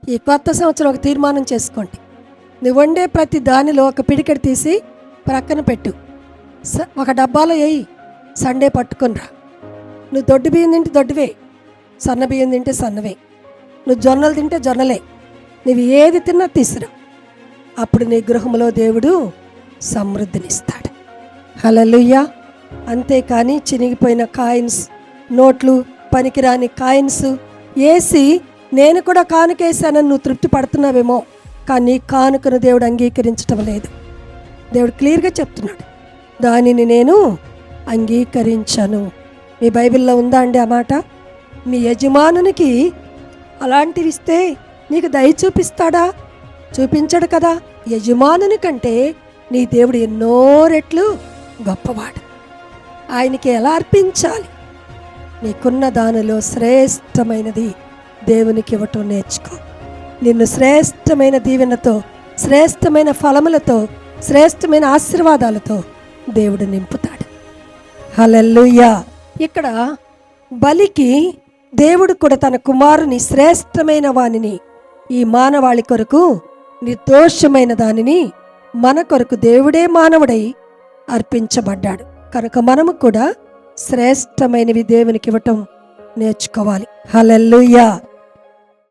ఈ కొత్త సంవత్సరం ఒక తీర్మానం చేసుకోండి. నువ్వు వండే ప్రతి దానిలో ఒక పిడికెడు తీసి ప్రక్కన పెట్టు, ఒక డబ్బాలో వేయి, సండే పట్టుకునిరా. నువ్వు దొడ్డు బియ్యం తింటే దొడ్డువే, సన్న బియ్యం తింటే సన్నవే, నువ్వు జొన్నలు తింటే జొన్నలే, నువ్వు ఏది తిన్నా తీసురా. అప్పుడు నీ గృహంలో దేవుడు సమృద్ధినిస్తాడు. హల్లెలూయా. అంతేకాని చినిగిపోయిన కాయిన్స్, నోట్లు, పనికిరాని కాయిన్స్ వేసి నేను కూడా కానుకేసానని నువ్వు తృప్తి పడుతున్నావేమో, కానీ కానుకను దేవుడు అంగీకరించటం లేదు. దేవుడు క్లియర్గా చెప్తున్నాడు, దానిని నేను అంగీకరించను. మీ బైబిల్లో ఉందా అండి ఆ మాట? మీ యజమానునికి అలాంటివి ఇస్తే నీకు దయ చూపిస్తాడా? చూపించడు కదా. యజమానుని కంటే నీ దేవుడు ఎన్నో రెట్లు గొప్పవాడు. ఆయనకి ఎలా అర్పించాలి? నీకున్న దానిలో శ్రేష్టమైనది దేవునికి ఇవ్వటం నేర్చుకో. నిన్ను శ్రేష్టమైన దీవెనతో, శ్రేష్టమైన ఫలములతో, శ్రేష్టమైన ఆశీర్వాదాలతో దేవుడు నింపుతాడు. హల్లెలూయా. ఇక్కడ బలికి దేవుడు కూడా తన కుమారుని, శ్రేష్టమైన వానిని, ఈ మానవాళి కొరకు నిర్దోషమైన దానిని మన కొరకు దేవుడే మానవుడై అర్పించబడ్డాడు. కనుక మనము కూడా శ్రేష్టమైనవి దేవునికి ఇవ్వటం నేర్చుకోవాలి. హల్లెలూయా.